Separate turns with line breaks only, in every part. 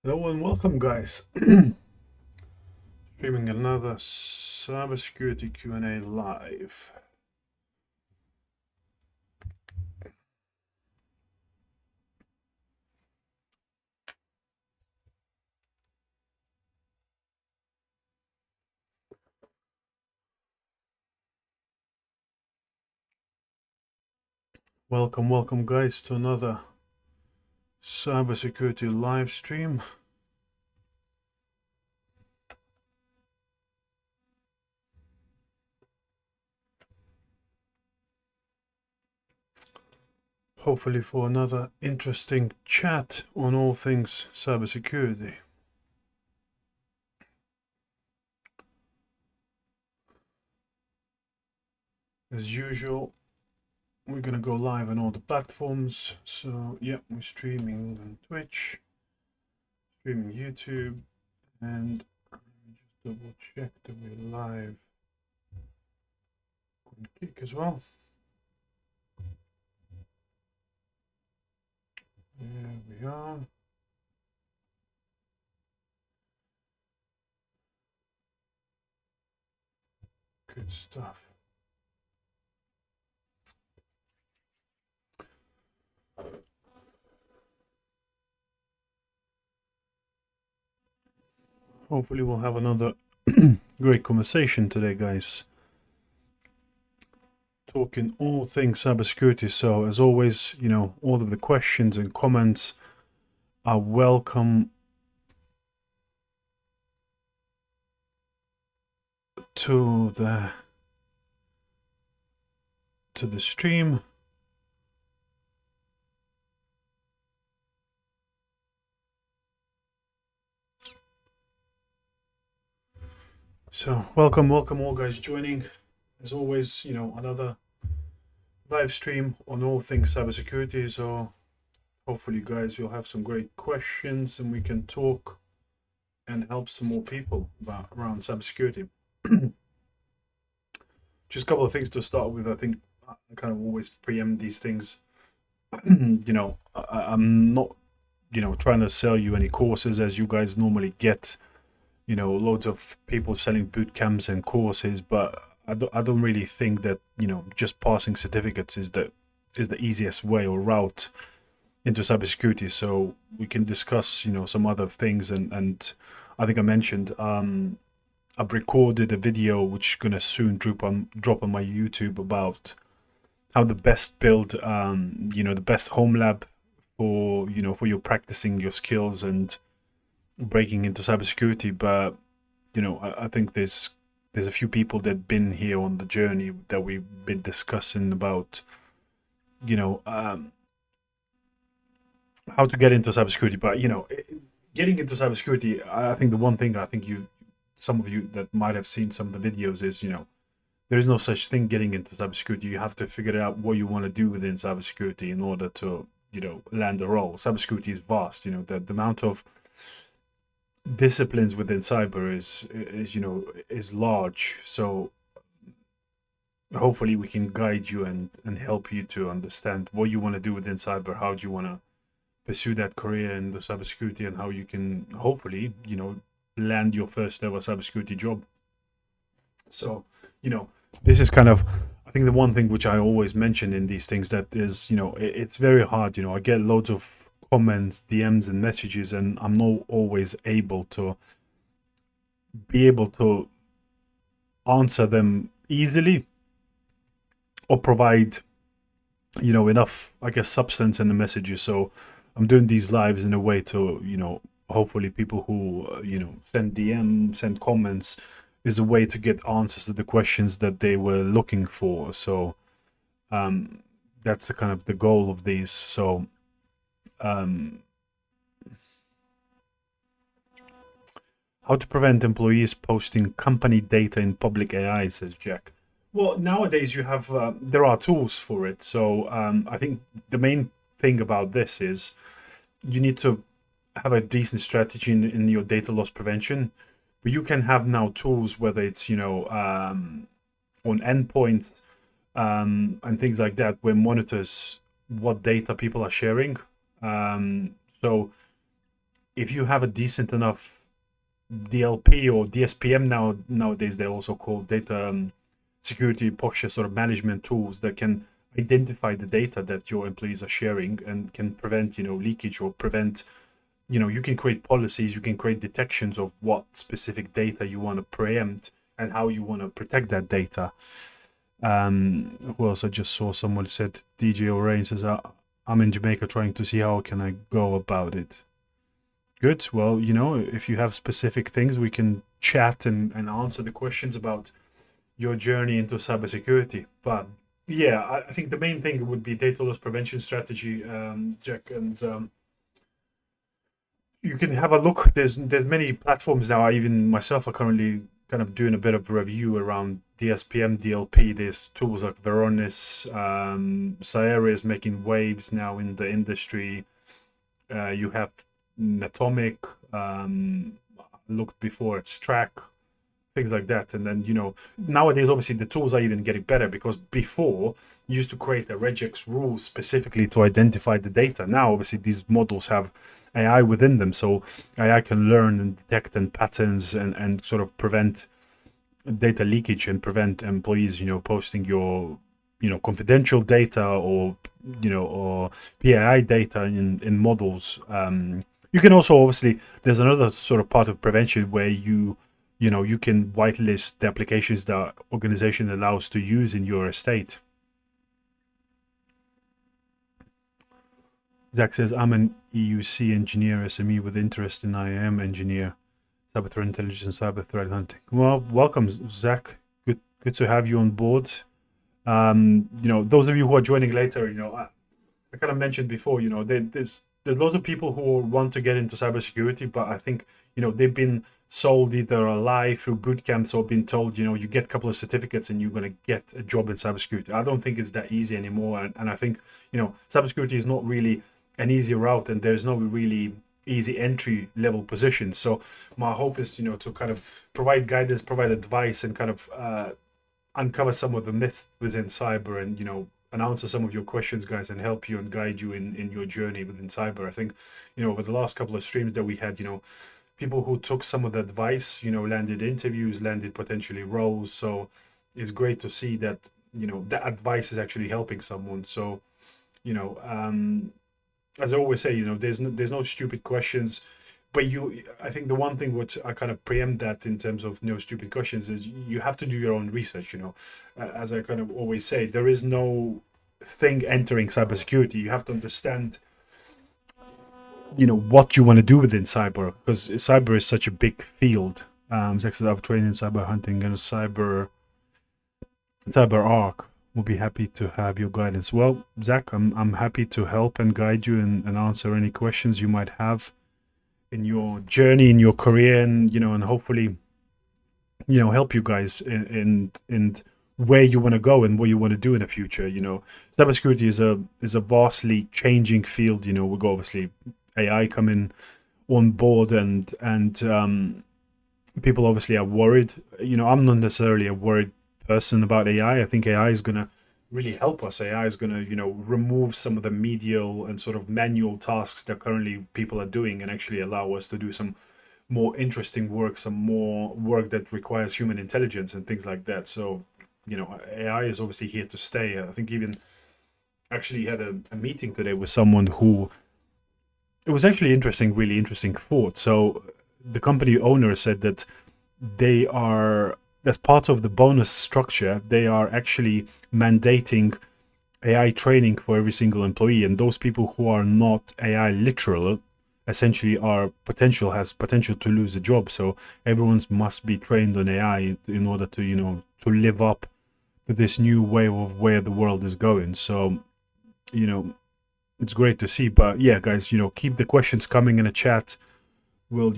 Hello and welcome, guys. Streaming another cybersecurity Q&A live. Welcome, guys, to another cybersecurity live stream. Hopefully for another interesting chat on all things cybersecurity. As usual, we're gonna go live on all the platforms. So yeah, we're streaming on Twitch, streaming YouTube, and let me just double check that we're live on Kick as well. There we are. Good stuff. Hopefully we'll have another great conversation today, guys. Talking all things cybersecurity. So as always, you know, all of the questions and comments are welcome to the stream. So welcome all guys joining. As always, you know, another live stream on all things cybersecurity. So hopefully, guys, you'll have some great questions and we can talk and help some more people around cybersecurity. Just a couple of things to start with. I think I kind of always preempt these things. You know, I'm not, you know, trying to sell you any courses as you guys normally get, you know, loads of people selling boot camps and courses, but I don't really think that, you know, just passing certificates is the easiest way or route into cybersecurity. So we can discuss, you know, some other things, and I think I mentioned I've recorded a video which is gonna soon drop on my YouTube about how the best build, you know, the best home lab for, you know, for your practicing your skills and breaking into cybersecurity. But you know, I think there's a few people that been here on the journey that we've been discussing about, you know, how to get into cybersecurity. But you know, getting into cybersecurity, I think the one thing I think some of you that might have seen some of the videos is, you know, there is no such thing getting into cybersecurity. You have to figure out what you want to do within cybersecurity in order to, you know, land a role. Cybersecurity is vast. You know, the amount of disciplines within cyber is, you know, is large. So hopefully we can guide you and help you to understand what you want to do within cyber, how do you want to pursue that career in the cybersecurity, and how you can hopefully, you know, land your first ever cybersecurity job. So, you know, this is kind of, I think, the one thing which I always mention in these things, that is, you know, it's very hard. You know, I get loads of comments, DMs, and messages, and I'm not always able to answer them easily or provide, you know, enough, I guess, substance in the messages. So I'm doing these lives in a way to, you know, hopefully people who, you know, send DM, send comments, is a way to get answers to the questions that they were looking for. So that's the kind of the goal of these. So how to prevent employees posting company data in public AI, says Jack. Well, nowadays you have there are tools for it. So I think the main thing about this is you need to have a decent strategy in your data loss prevention. But you can have now tools, whether it's, you know, on endpoints and things like that, where monitors what data people are sharing. So if you have a decent enough DLP or DSPM nowadays, they're also called data security posture sort of management tools that can identify the data that your employees are sharing and can prevent, leakage or prevent, you can create policies, you can create detections of what specific data you want to preempt and how you want to protect that data. Who else? I just saw someone said, DJ O'Rain says, I'm in Jamaica trying to see how can I go about it. Good. Well, if you have specific things, we can chat and answer the questions about your journey into cybersecurity. But yeah, I think the main thing would be data loss prevention strategy, Jack, and you can have a look. There's many platforms now. Even myself are currently kind of doing a bit of review around DSPM, DLP. There's tools like Veronis, Cyera is making waves now in the industry. You have Atomic, looked before at Strack, things like that. And then, nowadays, obviously, the tools are even getting better because before you used to create a regex rule specifically to identify the data. Now, obviously, these models have AI within them. So AI can learn and detect and patterns and sort of prevent data leakage and prevent employees, posting your, confidential data or, or PII data in models. You can also, obviously, there's another sort of part of prevention where you can whitelist the applications that organization allows to use in your estate. Zach says, I'm an EUC engineer, SME with interest in IAM engineer, cyber threat intelligence, cyber threat hunting. Well, welcome, Zach. Good to have you on board. Those of you who are joining later, I kind of mentioned before, there's lots of people who want to get into cybersecurity, but I think, they've been sold either a lie through boot camps or been told, you get a couple of certificates and you're going to get a job in cybersecurity. I don't think it's that easy anymore. And I think, cybersecurity is not really an easy route and there's no really easy entry level position. So my hope is, to kind of provide guidance, provide advice and kind of uncover some of the myths within cyber and, and answer some of your questions, guys, and help you and guide you in your journey within cyber. I think, over the last couple of streams that we had, people who took some of the advice, landed interviews, landed potentially roles. So it's great to see that, that advice is actually helping someone. So, as I always say, there's no stupid questions. But I think the one thing which I kind of preempt that in terms of no stupid questions is you have to do your own research. As I kind of always say, there is no thing entering cybersecurity. You have to understand, what you want to do within cyber, because cyber is such a big field. I've trained in cyber hunting and cyber arc. We'll be happy to have your guidance. Well, Zach, I'm happy to help and guide you and answer any questions you might have in your journey, in your career, and and hopefully, help you guys in where you want to go and what you want to do in the future. Cybersecurity is a vastly changing field. We got obviously AI coming on board, and people obviously are worried. I'm not necessarily a worried person about AI. I think AI is gonna really help us. AI is gonna, remove some of the medial and sort of manual tasks that currently people are doing and actually allow us to do some more interesting work, some more work that requires human intelligence and things like that. So, AI is obviously here to stay. I think even actually had a meeting today with someone who, it was actually interesting, really interesting thought. So the company owner said that they are, as part of the bonus structure, they are actually mandating AI training for every single employee. And those people who are not AI literal essentially has potential to lose a job. So everyone must be trained on AI in order to, to live up to this new way of where the world is going. So, it's great to see. But yeah, guys, keep the questions coming in a chat. Will,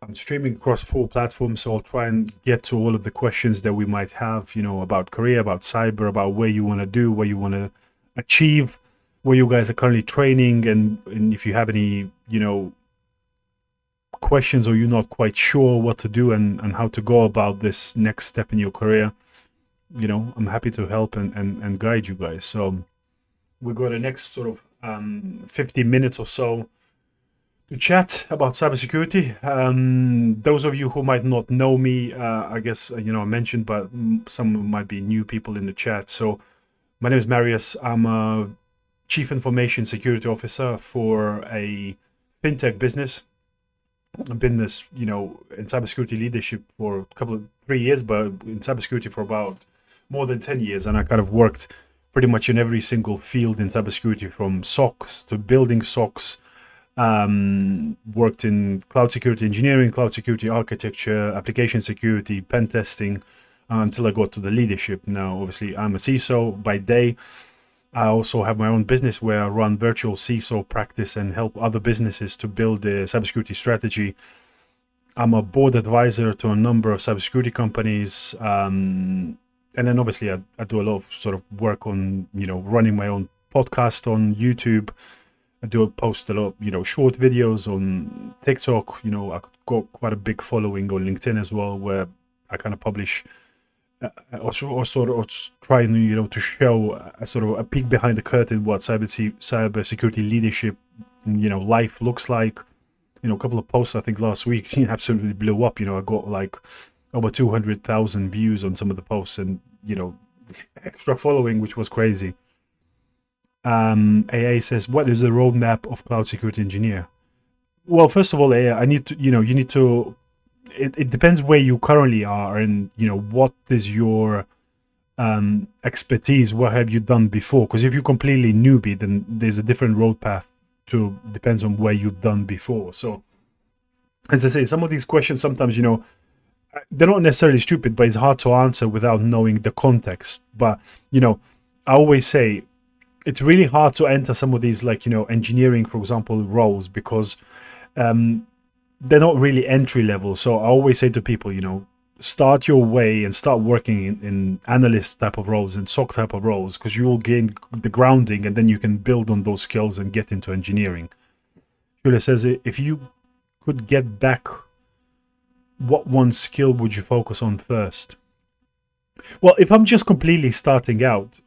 I'm streaming across 4 platforms, so I'll try and get to all of the questions that we might have, about career, about cyber, about where you want to do, where you want to achieve, where you guys are currently training, and if you have any, questions or you're not quite sure what to do and how to go about this next step in your career, I'm happy to help and guide you guys. So we've got the next sort of 50 minutes or so to chat about cybersecurity. Those of you who might not know me, I guess, I mentioned, but some might be new people in the chat. So my name is Marius. I'm a Chief Information Security Officer for a fintech business. I've been in cybersecurity leadership for 3 years, but in cybersecurity for about more than 10 years. And I kind of worked pretty much in every single field in cybersecurity, from SOCs to building SOCs. Worked in cloud security engineering, cloud security architecture, application security, pen testing, until I got to the leadership. Now, obviously, I'm a CISO by day. I also have my own business where I run virtual CISO practice and help other businesses to build a cybersecurity strategy. I'm a board advisor to a number of cybersecurity companies. And then obviously I do a lot of sort of work on, running my own podcast on YouTube. I do post a lot of, short videos on TikTok. I've got quite a big following on LinkedIn as well, where I kind of publish or try to show a sort of a peek behind the curtain what cybersecurity leadership life looks like. A couple of posts I think last week absolutely blew up. I got like over 200,000 views on some of the posts, and extra following, which was crazy. AA says, what is the roadmap of cloud security engineer? Well, first of all, AA, I need to you need to it depends where you currently are, and what is your expertise, what have you done before. Because if you're completely newbie, then there's a different road path to depends on where you've done before. So as I say, some of these questions sometimes they're not necessarily stupid, but it's hard to answer without knowing the context. But I always say it's really hard to enter some of these, like engineering, for example, roles, because they're not really entry level. So I always say to people, start your way and start working in analyst type of roles and SOC type of roles, because you will gain the grounding and then you can build on those skills and get into engineering. Julia says, if you could get back, what one skill would you focus on first? Well, if I'm just completely starting out,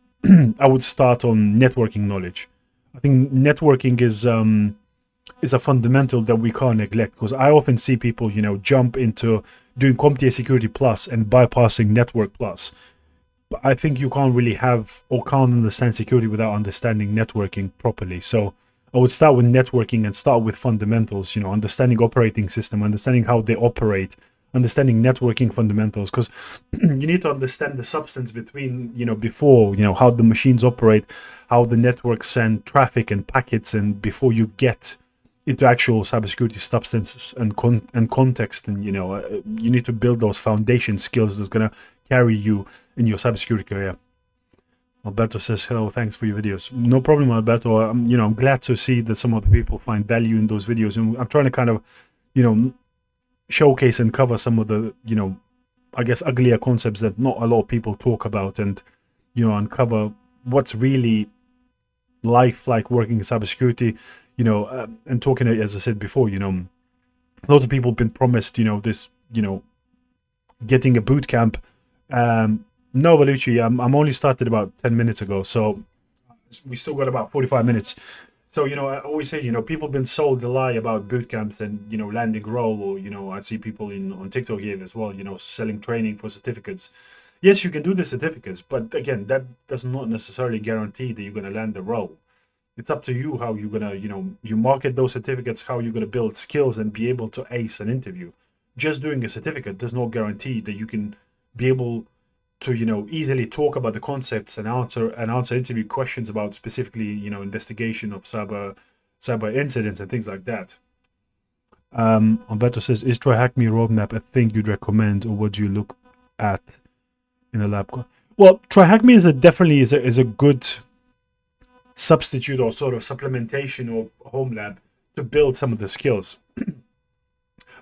I would start on networking knowledge. I think networking is a fundamental that we can't neglect, because I often see people, jump into doing CompTIA Security Plus and bypassing Network Plus. But I think you can't really have or can't understand security without understanding networking properly. So I would start with networking and start with fundamentals, understanding operating system, understanding how they operate, understanding networking fundamentals, because you need to understand the substance between, before, how the machines operate, how the networks send traffic and packets, and before you get into actual cybersecurity substances and context, and you need to build those foundation skills that's going to carry you in your cybersecurity career. Alberto says, hello, thanks for your videos. No problem, Alberto. I'm glad to see that some of the people find value in those videos, and I'm trying to kind of, showcase and cover some of the, I guess, uglier concepts that not a lot of people talk about, and, uncover what's really life like working in cybersecurity, and talking, as I said before, a lot of people have been promised, this, getting a boot camp. No, Valucci, I'm only started about 10 minutes ago, so we still got about 45 minutes. So, I always say, people have been sold the lie about boot camps and, landing role, or, I see people on TikTok here as well, selling training for certificates. Yes, you can do the certificates, but again, that does not necessarily guarantee that you're going to land the role. It's up to you how you're going to, you market those certificates, how you're going to build skills and be able to ace an interview. Just doing a certificate does not guarantee that you can be able to, easily talk about the concepts and answer interview questions about specifically, investigation of cyber incidents and things like that. Alberto says, is TryHackMe roadmap a thing you'd recommend, or what do you look at in a lab? Well, TryHackMe is a good substitute or sort of supplementation of home lab to build some of the skills.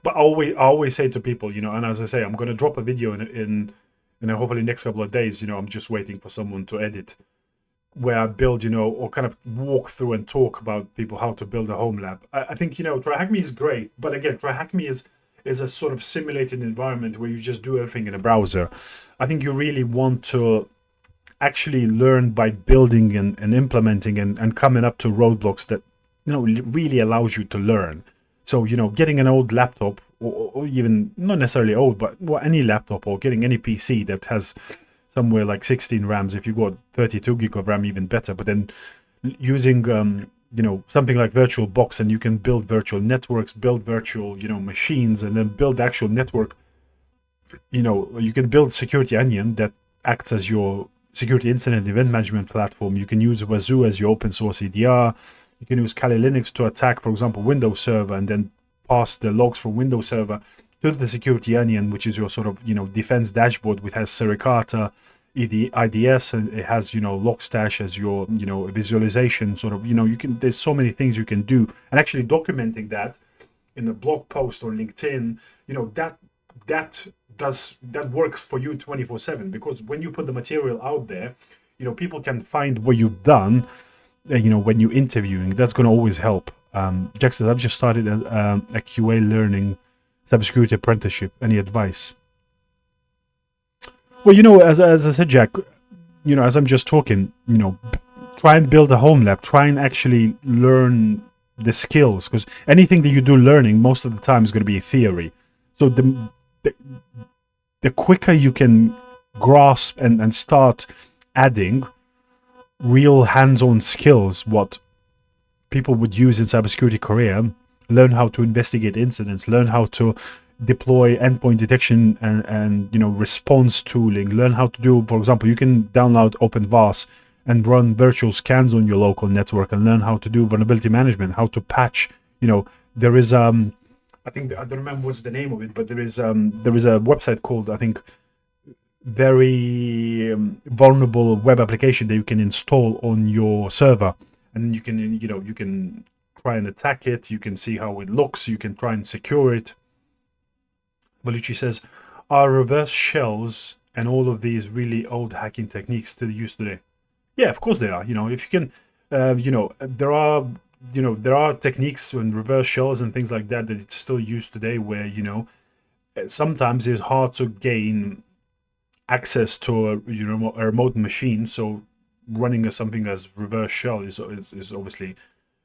But I always say to people, and as I say, I'm going to drop a video in hopefully next couple of days, I'm just waiting for someone to edit, where I build, or kind of walk through and talk about people how to build a home lab. I think, TryHackMe is great, but again, TryHackMe is a sort of simulated environment where you just do everything in a browser. I think you really want to actually learn by building and implementing and coming up to roadblocks that, really allows you to learn. So, you know, getting an old laptop, or even not necessarily old, but well, any laptop, or getting any PC that has somewhere like 16 RAMs, if you got 32 gig of RAM, even better. But then using, you know, something like VirtualBox, and you can build virtual networks, build virtual, you know, machines, and then build actual network. You know, you can build Security Onion that acts as your security incident event management platform. You can use Wazoo as your open source EDR. You can use Kali Linux to attack, for example, Windows Server, and then pass the logs from Windows Server to the Security Onion, which is your sort of, you know, defense dashboard, which has Suricata, IDS, and it has, you know, Logstash as your, you know, visualization sort of, you know, you can, there's so many things you can do. And actually documenting that in a blog post or LinkedIn, you know, that works for you 24/7, because when you put the material out there, you know, people can find what you've done. You know, when you're interviewing, that's going to always help. Jack says, I've just started a QA learning cybersecurity apprenticeship. Any advice? Well, you know, as I said, Jack, you know, as I'm just talking, you know, try and build a home lab. Try and actually learn the skills, because anything that you do learning most of the time is going to be theory. So the quicker you can grasp and start adding real hands-on skills, what people would use in cybersecurity career, learn how to investigate incidents, learn how to deploy endpoint detection and you know, response tooling, learn how to do, for example, you can download OpenVAS and run virtual scans on your local network, and learn how to do vulnerability management, how to patch. You know, there is I think, I don't remember what's the name of it, but there is a website called, I think, very vulnerable web application that you can install on your server, and you can, you know, you can try and attack it, you can see how it looks, you can try and secure it. Valucci says, are reverse shells and all of these really old hacking techniques still used today? Yeah, of course they are. You know, if you can, you know, there are techniques and reverse shells and things like that it's still used today, where, you know, sometimes it's hard to gain access to a, you know, a remote machine. So running something as reverse shell is obviously,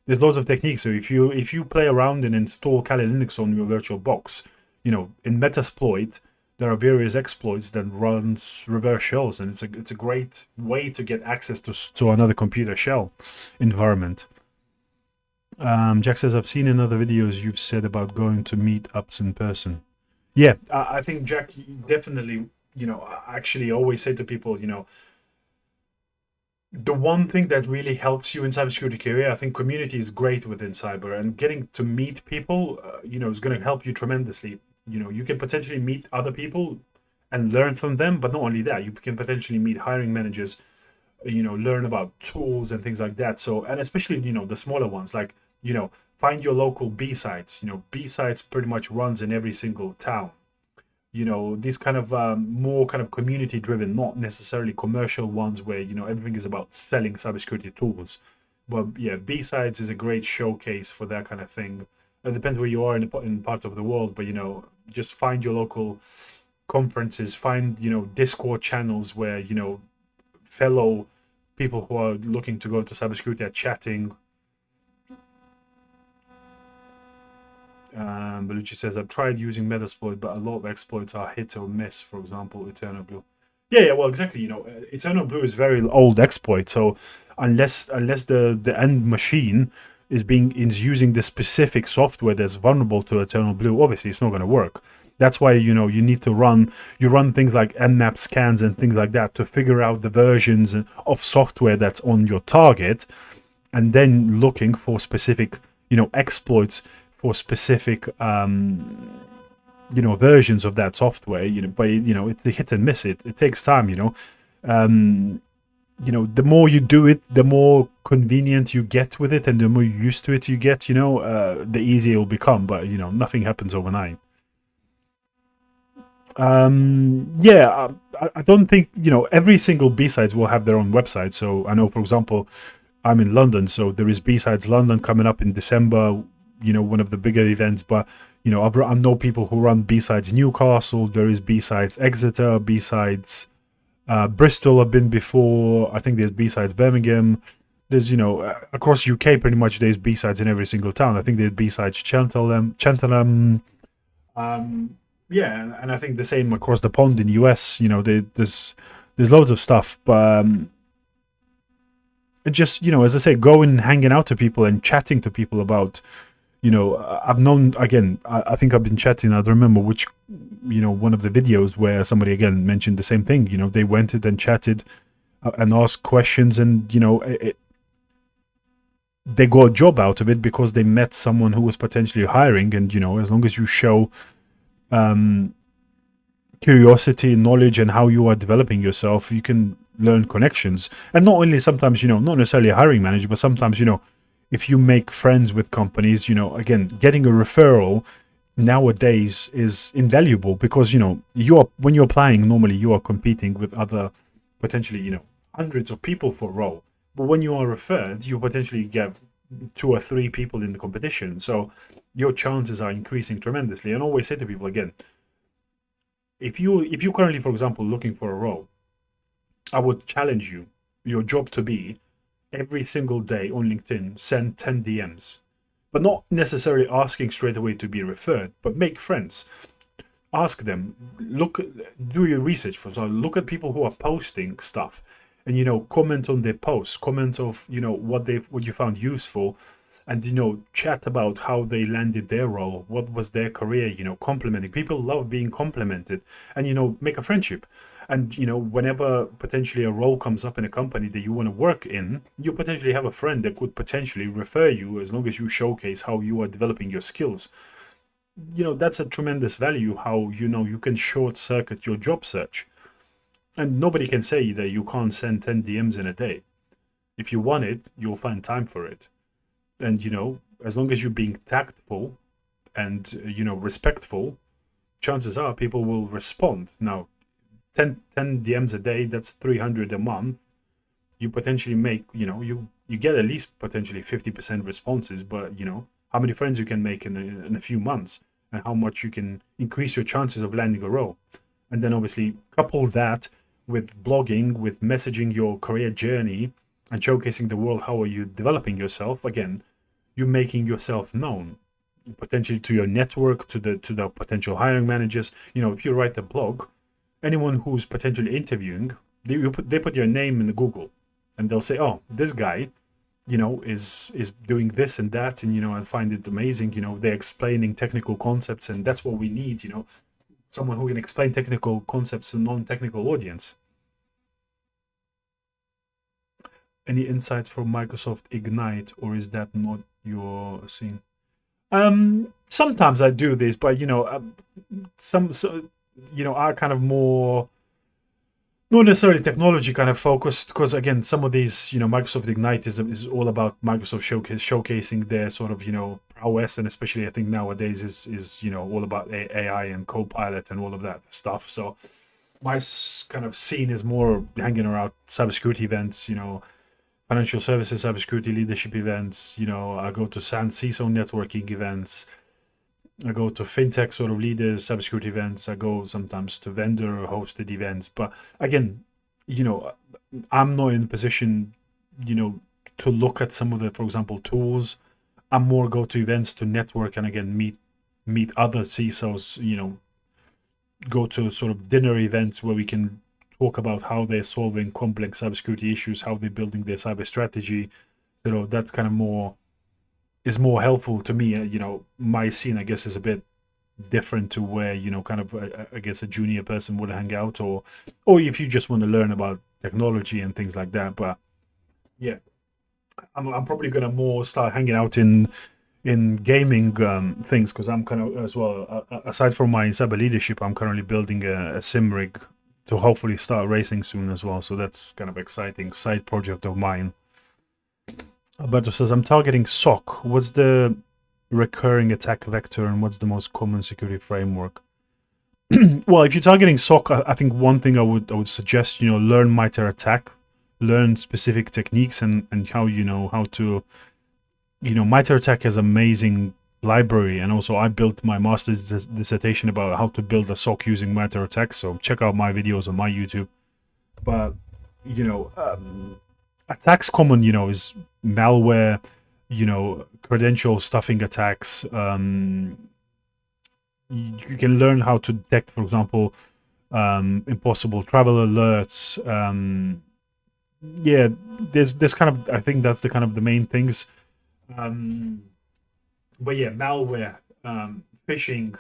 there's loads of techniques. So if you play around and install Kali Linux on your VirtualBox, you know, in Metasploit there are various exploits that runs reverse shells, and it's a great way to get access to another computer shell environment. Jack says, I've seen in other videos you've said about going to meetups in person. Yeah, I think, Jack, definitely, you know, I actually always say to people, you know, the one thing that really helps you in cybersecurity career, I think community is great within cyber, and getting to meet people, you know, is going to help you tremendously. You know, you can potentially meet other people and learn from them, but not only that, you can potentially meet hiring managers, you know, learn about tools and things like that. So, and especially, you know, the smaller ones, like, you know, find your local B-sites. You know, B-sites pretty much runs in every single town. You know, these kind of more kind of community driven, not necessarily commercial ones where, you know, everything is about selling cybersecurity tools. But yeah, B-sides is a great showcase for that kind of thing. It depends where you are in part of the world, but, you know, just find your local conferences, find, you know, Discord channels where, you know, fellow people who are looking to go to cybersecurity are chatting. Bellucci says, I've tried using Metasploit, but a lot of exploits are hit or miss. For example, Eternal Blue. Yeah, well, exactly. You know, Eternal Blue is very old exploit. So unless the end machine is using the specific software that's vulnerable to Eternal Blue, obviously it's not going to work. That's why, you know, you need to run things like nmap scans and things like that to figure out the versions of software that's on your target, and then looking for specific, you know, exploits for specific you know, versions of that software. You know, but, you know, it's the hit and miss. It takes time, you know. You know, the more you do it, the more convenient you get with it, and the more used to it you get, you know, the easier it will become. But, you know, nothing happens overnight. Yeah, I don't think, you know, every single B-sides will have their own website. So I know, for example, I'm in London, so there is B-sides London coming up in December, you know, one of the bigger events. But, you know, I know people who run B-sides Newcastle, there is B-sides Exeter, B-sides Bristol I've been before, I think there's B-sides Birmingham, there's, you know, across UK pretty much there's B-sides in every single town. I think there's B-sides Cheltenham, yeah, and I think the same across the pond in US. You know, there's loads of stuff, but it just, you know, as I say, going hanging out to people and chatting to people about, you know, I've known, again, I think I've been chatting, I don't remember which, you know, one of the videos where somebody again mentioned the same thing. You know, they went and chatted and asked questions, and, you know, they got a job out of it because they met someone who was potentially hiring. And, you know, as long as you show curiosity, knowledge, and how you are developing yourself, you can learn connections. And not only sometimes, you know, not necessarily a hiring manager, but sometimes, you know, if you make friends with companies, you know, again, getting a referral nowadays is invaluable, because, you know, when you're applying, normally you are competing with other potentially, you know, hundreds of people for a role. But when you are referred, you potentially get 2 or 3 people in the competition. So your chances are increasing tremendously. And I always say to people, again, if you currently, for example, looking for a role, I would challenge you, your job to be, every single day on LinkedIn, send 10 DMs. But not necessarily asking straight away to be referred, but make friends. Ask them, do your research for, so look at people who are posting stuff, and, you know, comment on their posts, comment of, you know, what you found useful, and, you know, chat about how they landed their role, what was their career, you know, complimenting. People love being complimented, and, you know, make a friendship. And, you know, whenever potentially a role comes up in a company that you want to work in, you potentially have a friend that could potentially refer you, as long as you showcase how you are developing your skills. You know, that's a tremendous value, how, you know, you can short circuit your job search. And nobody can say that you can't send 10 DMs in a day. If you want it, you'll find time for it. And, you know, as long as you're being tactful and, you know, respectful, chances are people will respond. Now, 10 DMs a day, that's 300 a month. You potentially make, you know, you get at least potentially 50% responses, but, you know, how many friends you can make in a few months, and how much you can increase your chances of landing a role. And then obviously couple that with blogging, with messaging your career journey and showcasing the world, how are you developing yourself. Again, you're making yourself known, potentially to your network, to the potential hiring managers. You know, if you write a blog, anyone who's potentially interviewing, they put your name in the Google, and they'll say, oh, this guy, you know, is doing this and that, and, you know, I find it amazing. You know, they're explaining technical concepts, and that's what we need, you know, someone who can explain technical concepts to non-technical audience. Any insights from Microsoft Ignite, or is that not your scene? Sometimes I do this, but, you know, you know, are kind of more not necessarily technology kind of focused, because, again, some of these, you know, Microsoft Ignite is all about Microsoft showcasing their sort of, you know, prowess, and especially I think nowadays is you know, all about AI and Copilot and all of that stuff. So my kind of scene is more hanging around cybersecurity events, you know, financial services, cybersecurity leadership events. You know, I go to CISO networking events. I go to fintech sort of leaders, cybersecurity events. I go sometimes to vendor hosted events. But again, you know, I'm not in a position, you know, to look at some of the, for example, tools. I'm more go to events to network, and, again, meet other CISOs, you know, go to sort of dinner events where we can talk about how they're solving complex cybersecurity issues, how they're building their cyber strategy. You know, that's kind of more helpful to me. You know, my scene, I guess, is a bit different to where, you know, kind of, I guess, a junior person would hang out, or if you just want to learn about technology and things like that. But yeah, I'm probably gonna more start hanging out in gaming things, because I'm kind of, as well, aside from my cyber leadership, I'm currently building a sim rig to hopefully start racing soon as well. So that's kind of exciting side project of mine. Alberto says, I'm targeting SOC. What's the recurring attack vector, and what's the most common security framework? Well, if you're targeting SOC, I think one thing I would suggest, you know, learn MITRE ATT&CK, learn specific techniques, and how, you know, how to, you know, MITRE ATT&CK has amazing library, and also I built my master's dissertation about how to build a SOC using MITRE ATT&CK, so check out my videos on my YouTube. But, you know, attacks common, is malware, credential stuffing attacks. You can learn how to detect, for example, impossible travel alerts. Yeah, there's kind of, I think that's the kind of the main things. But yeah, malware, phishing,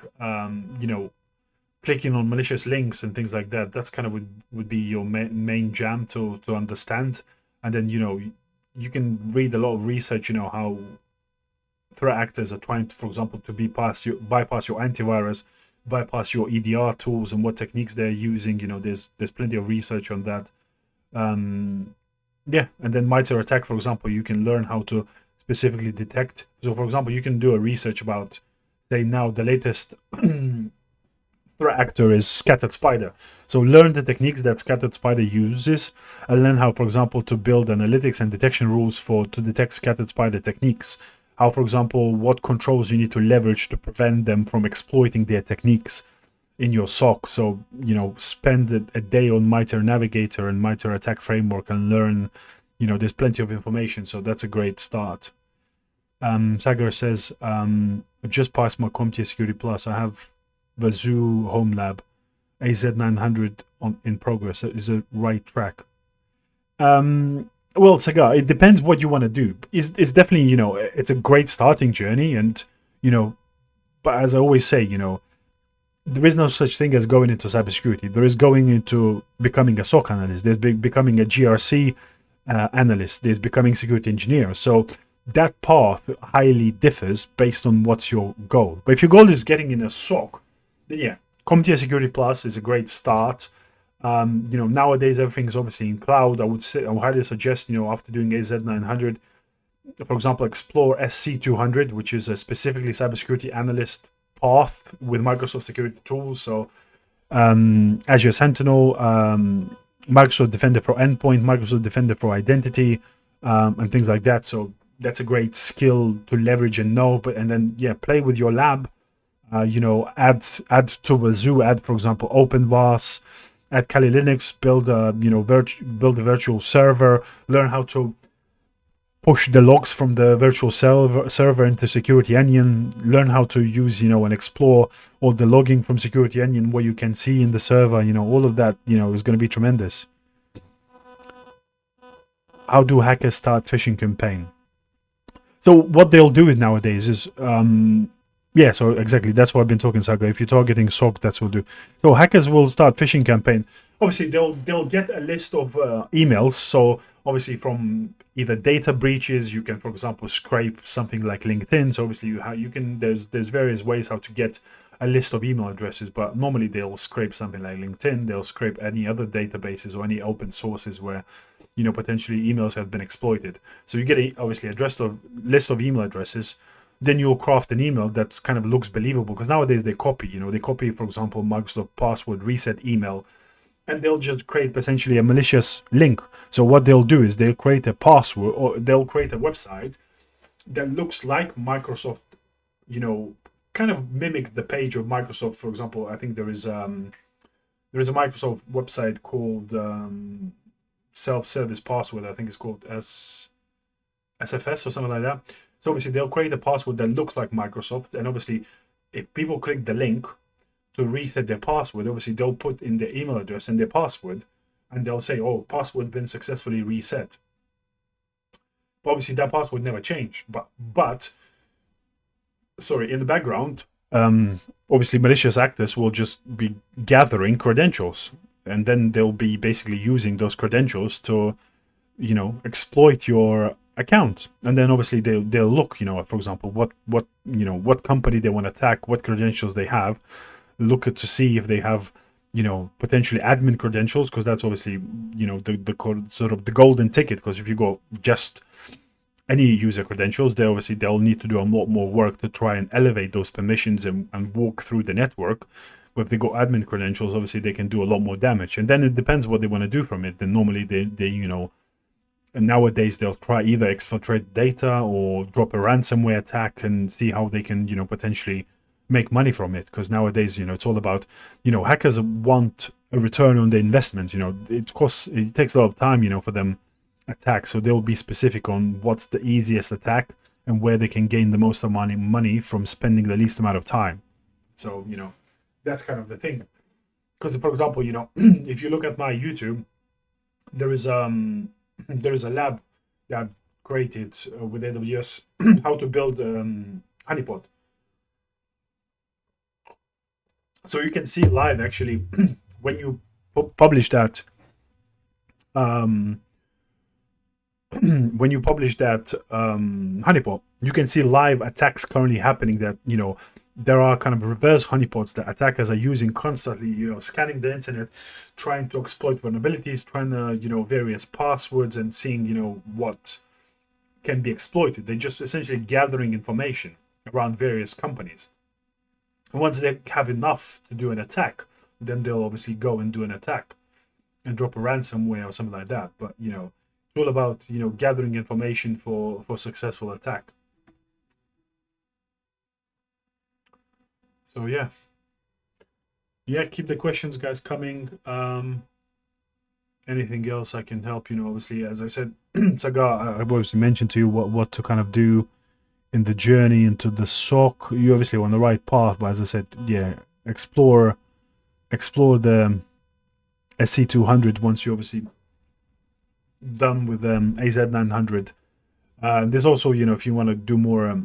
clicking on malicious links and things like that. That's kind of would be your main jam to understand. And then you can read a lot of research. How threat actors are trying to, for example, to bypass your antivirus, bypass your EDR tools, and what techniques they're using. There's plenty of research on that. Yeah, and then MITRE ATT&CK, for example, you can learn how to specifically detect. So, for example, you can do a research about, say, now the latest threat actor is Scattered Spider. So learn the techniques that Scattered Spider uses, and learn how, for example, to build analytics and detection rules to detect Scattered Spider techniques. How, for example, what controls you need to leverage to prevent them from exploiting their techniques in your SOC. So, spend a day on MITRE Navigator and MITRE ATT&CK framework and learn, there's plenty of information. So that's a great start. Sagar says, I just passed my CompTIA Security Plus. I have the Zoo Home Lab AZ900 in progress. Is a right track. Well, Sagar, it depends what you want to do. It's definitely, it's a great starting journey. And, but as I always say, there is no such thing as going into cybersecurity. There is going into becoming a SOC analyst. There's becoming a GRC analyst. There's becoming security engineer. So that path highly differs based on what's your goal. But if your goal is getting in a SOC, then yeah, CompTIA Security Plus is a great start. Nowadays everything's obviously in cloud. I would highly suggest, after doing AZ900, for example, explore SC200, which is a specifically cybersecurity analyst path with Microsoft security tools. So Azure Sentinel, Microsoft Defender for Endpoint, Microsoft Defender for Identity, and things like that. So that's a great skill to leverage and know. And then play with your lab. Add to the Zoo, add, for example, OpenVAS, add Kali Linux, build a virtual server, learn how to push the logs from the virtual server into Security Onion, learn how to use, and explore all the logging from Security Onion, what you can see in the server, all of that, is going to be tremendous. How do hackers start phishing campaign? So what they'll do nowadays is, so exactly, that's what I've been talking, Saga. If you're targeting SOC, that's what we'll do. So hackers will start phishing campaign. Obviously, they'll get a list of emails. So obviously, from either data breaches, you can, for example, scrape something like LinkedIn. So obviously, you can. There's various ways how to get a list of email addresses. But normally, they'll scrape something like LinkedIn. They'll scrape any other databases or any open sources where potentially emails have been exploited. So you get obviously a list of email addresses. Then you'll craft an email that kind of looks believable, because nowadays they copy, for example, Microsoft password reset email, and they'll just create essentially a malicious link. So what they'll do is they'll create a password, or they'll create a website that looks like Microsoft, kind of mimic the page of Microsoft. For example, I think there is a Microsoft website called self-service password. I think it's called SFS or something like that. So obviously they'll create a password that looks like Microsoft, and obviously if people click the link to reset their password, obviously they'll put in their email address and their password, and they'll say, "Oh, password been successfully reset." But obviously that password never changed. But in the background, obviously malicious actors will just be gathering credentials, and then they'll be basically using those credentials to, exploit your account. And then obviously they'll look, for example, what company they want to attack, what credentials they have, look to see if they have, potentially admin credentials, because that's obviously, the sort of the golden ticket. Because if you go just any user credentials, they'll need to do a lot more work to try and elevate those permissions and walk through the network. But if they go admin credentials, obviously they can do a lot more damage. And then it depends what they want to do from it. Then normally they and nowadays they'll try either exfiltrate data or drop a ransomware attack and see how they can, potentially make money from it. Because nowadays, it's all about, hackers want a return on the investment. It takes a lot of time, for them attack. So they'll be specific on what's the easiest attack and where they can gain the most amount of money from spending the least amount of time. So, you know, that's kind of the thing. Because, for example, you know, if you look at my YouTube, there is a lab that I've created with AWS how to build honeypot. So you can see live actually when you publish that when you publish that honeypot, you can see live attacks currently happening that, you know, there are kind of reverse honeypots that attackers are using constantly, you know, scanning the internet, trying to exploit vulnerabilities, trying to, you know, various passwords and seeing, you know, what can be exploited. They're just essentially gathering information around various companies. And once they have enough to do an attack, then they'll obviously go and do an attack and drop a ransomware or something like that. But, you know, it's all about, you know, gathering information for successful attack. So yeah, keep the questions, guys, coming. Anything else I can help? You know, obviously, as I said, Sagar, I've obviously mentioned to you what to kind of do in the journey into the SOC. You're obviously on the right path, but as I said, yeah, explore the SC200 once you're obviously done with AZ900. There's also, you know, if you want to do more.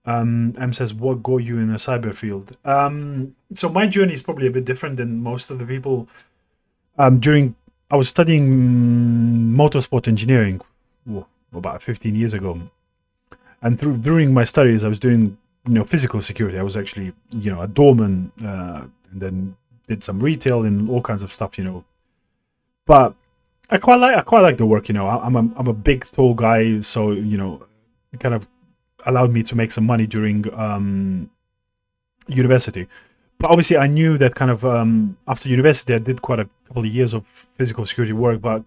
M says, what got you in the cyber field? So my journey is probably a bit different than most of the people. I was studying motorsport engineering about 15 years ago, and during my studies I was doing, you know, physical security. I was actually, you know, a doorman, and then did some retail and all kinds of stuff, you know. But I quite like the work, you know. I'm a big tall guy, so, you know, it kind of allowed me to make some money during university. But obviously I knew that kind of after university I did quite a couple of years of physical security work, but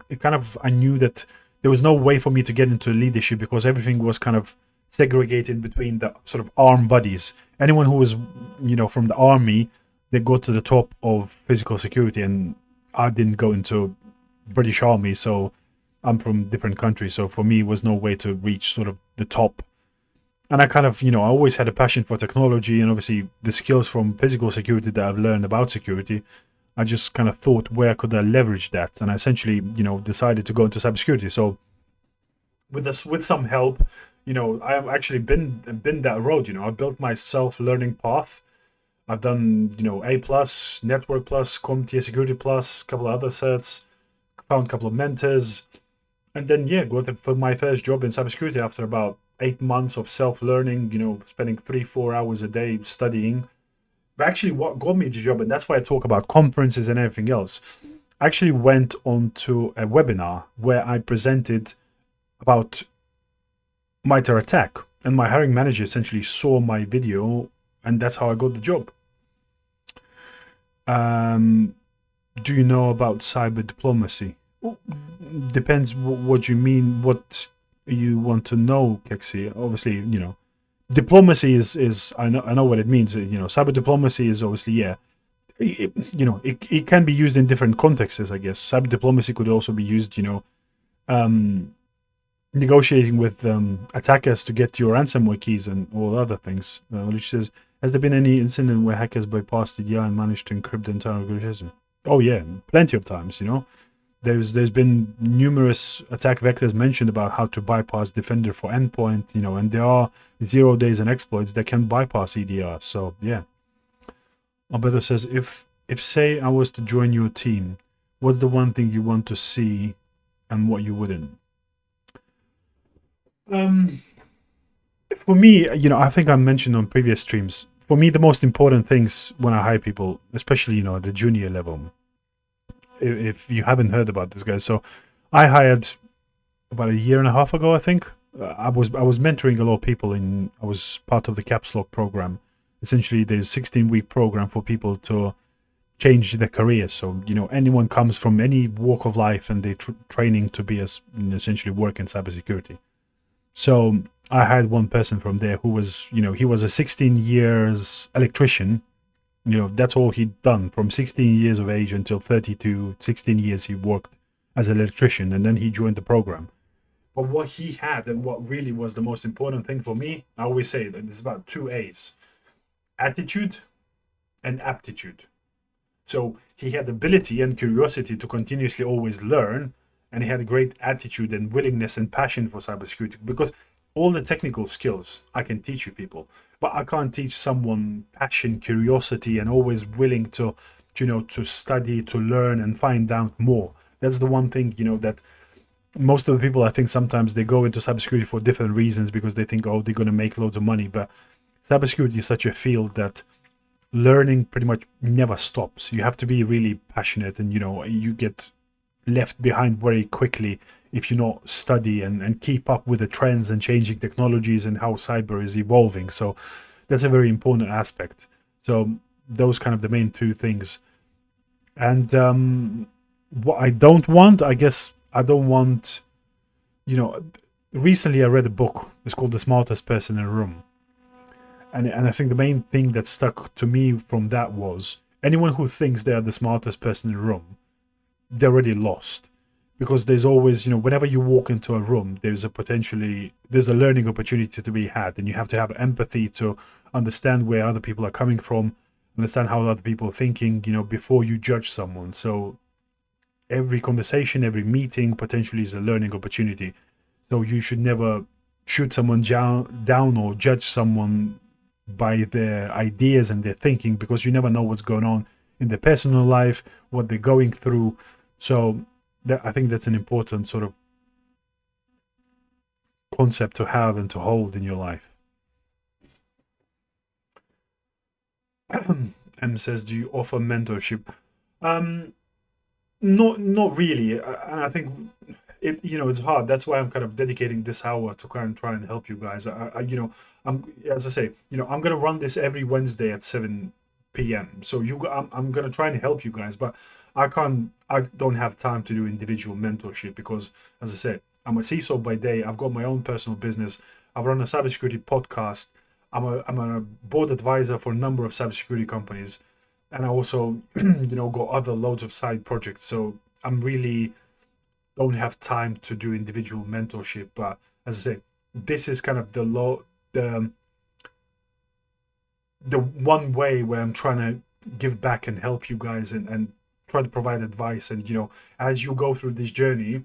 I knew that there was no way for me to get into leadership because everything was kind of segregated between the sort of armed buddies. Anyone who was, you know, from the army, they go to the top of physical security, and I didn't go into British Army, so I'm from different countries, so for me it was no way to reach sort of the top. And I kind of, you know, I always had a passion for technology, and obviously the skills from physical security that I've learned about security, I just kind of thought, where could I leverage that? And I essentially, you know, decided to go into cybersecurity. So with some help, you know, I've actually been that road, you know. I built my self-learning path. I've done, you know, A+, Network+, CompTIA Security+, a couple of other certs, found a couple of mentors, and then, yeah, got for my first job in cybersecurity after about 8 months of self-learning, you know, spending 3-4 hours a day studying. But actually what got me the job, and that's why I talk about conferences and everything else, I actually went on to a webinar where I presented about MITRE ATT&CK, and my hiring manager essentially saw my video, and that's how I got the job. Do you know about cyber diplomacy? Well, depends what you mean, what you want to know, Kexi. Obviously, you know, diplomacy is I know what it means. You know, cyber diplomacy is obviously, yeah, you know, it can be used in different contexts, I guess. Cyber diplomacy could also be used, you know, negotiating with attackers to get your ransomware keys and all other things. Which says, has there been any incident where hackers bypassed the DI and managed to encrypt the entire organization? Oh yeah, plenty of times, you know. There's been numerous attack vectors mentioned about how to bypass Defender for endpoint, you know, and there are 0 days and exploits that can bypass EDR. So yeah. Alberto says, if say I was to join your team, what's the one thing you want to see and what you wouldn't? For me, you know, I think I mentioned on previous streams, for me the most important things when I hire people, especially, you know, at the junior level, if you haven't heard about this, guys, so I hired about 1.5 years ago, I think. I was mentoring a lot of people I was part of the Caps Lock program. Essentially, there's a 16-week program for people to change their careers. So, you know, anyone comes from any walk of life and they're training to be essentially work in cybersecurity. So I had one person from there who was, you know, he was a 16 years electrician. You know, that's all he'd done from 16 years of age until 32, 16 years he worked as an electrician, and then he joined the program. But what he had, and what really was the most important thing for me, I always say that it's about two A's: attitude and aptitude. So he had ability and curiosity to continuously always learn, and he had a great attitude and willingness and passion for cybersecurity. Because all the technical skills I can teach you people, but I can't teach someone passion, curiosity, and always willing to, to study, to learn, and find out more. That's the one thing, that most of the people, I think sometimes they go into cybersecurity for different reasons, because they think, oh, they're going to make loads of money. But cybersecurity is such a field that learning pretty much never stops. You have to be really passionate, and you get left behind very quickly if you not study and keep up with the trends and changing technologies and how cyber is evolving. So that's a very important aspect. So those kind of the main two things. And what I don't want, I guess I don't want, recently I read a book. It's called The Smartest Person in a Room. And I think the main thing that stuck to me from that was, anyone who thinks they are the smartest person in the room, they're already lost. Because there's always, whenever you walk into a room, there's a learning opportunity to be had. And you have to have empathy to understand where other people are coming from, understand how other people are thinking, before you judge someone. So every conversation, every meeting potentially is a learning opportunity. So you should never shoot someone down or judge someone by their ideas and their thinking, because you never know what's going on in their personal life, what they're going through. So I think that's an important sort of concept to have and to hold in your life. M says, do you offer mentorship? Not really. And I think it's hard. That's why I'm kind of dedicating this hour to kind of try and help you guys. I'm, as I say, I'm gonna run this every Wednesday at 7 p.m. So I'm gonna try and help you guys, but I don't have time to do individual mentorship, because, as I said, I'm a CISO by day. I've got my own personal business. I run a cybersecurity podcast. I'm a board advisor for a number of cybersecurity companies, and I also got other loads of side projects. So I'm really don't have time to do individual mentorship. But as I say, this is kind of the one way where I'm trying to give back and help you guys, and try to provide advice. And as you go through this journey,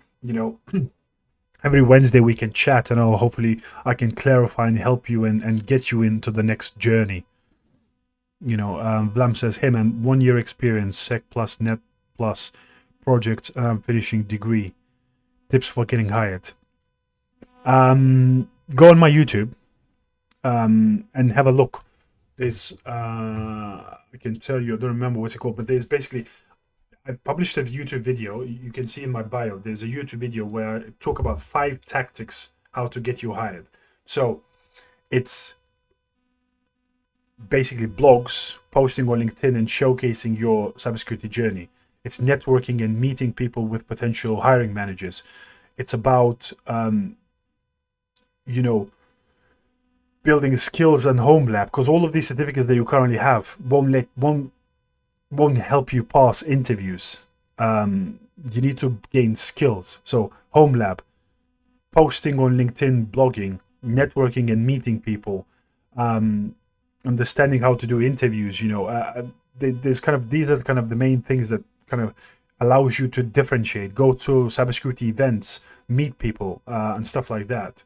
every Wednesday we can chat, and hopefully I can clarify and help you and get you into the next journey. Vlam says, hey man, 1 year experience, Sec plus, Net plus, projects, finishing degree. Tips for getting hired. Go on my YouTube and have a look. There's I can tell you, I don't remember what's it called, but there's basically, I published a YouTube video. You can see in my bio, there's a YouTube video where I talk about 5 tactics how to get you hired. So it's basically blogs, posting on LinkedIn, and showcasing your cybersecurity journey. It's networking and meeting people with potential hiring managers. It's about, building skills and home lab, because all of these certificates that you currently have won't help you pass interviews. You need to gain skills. So home lab, posting on LinkedIn, blogging, networking and meeting people, understanding how to do interviews. There's these are kind of the main things that kind of allows you to differentiate. Go to cybersecurity events, meet people, and stuff like that.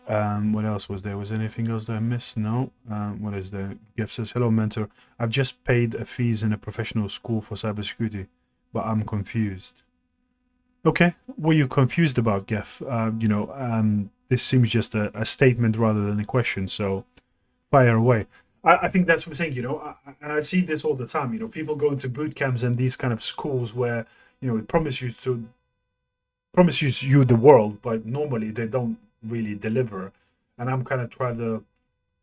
What else was there? Was there anything else that I missed? No. What is there? Jeff says, hello mentor, I've just paid a fees in a professional school for cybersecurity, but I'm confused. Okay, what are you confused about, Jeff? This seems just a statement rather than a question, so fire away. I think that's what I'm saying, and I see this all the time. People go into boot camps and these kind of schools where, it promises you the world, but normally they don't really deliver. And I'm kind of trying to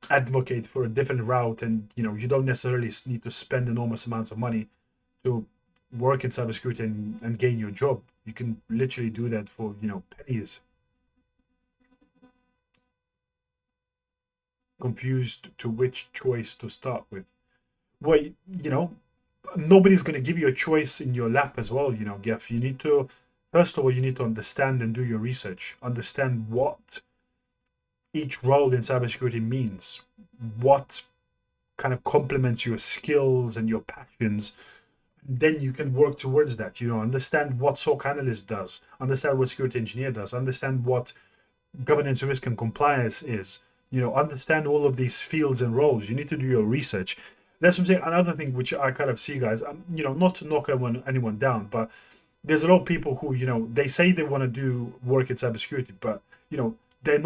advocate for a different route. And, you don't necessarily need to spend enormous amounts of money to work in cybersecurity and gain your job. You can literally do that for, pennies. Confused to which choice to start with. Well, nobody's going to give you a choice in your lap as well, you know, Geff. You need to, first of all, you need to understand and do your research. Understand what each role in cybersecurity means, what kind of complements your skills and your passions. Then you can work towards that. You know, understand what SOC analyst does, understand what security engineer does, understand what governance, risk, and compliance is. You know, understand all of these fields and roles. You need to do your research. That's what I'm saying. Another thing which I kind of see, guys, you know, not to knock anyone down, but there's a lot of people who, you know, they say they want to do work in cybersecurity, but, you know, they're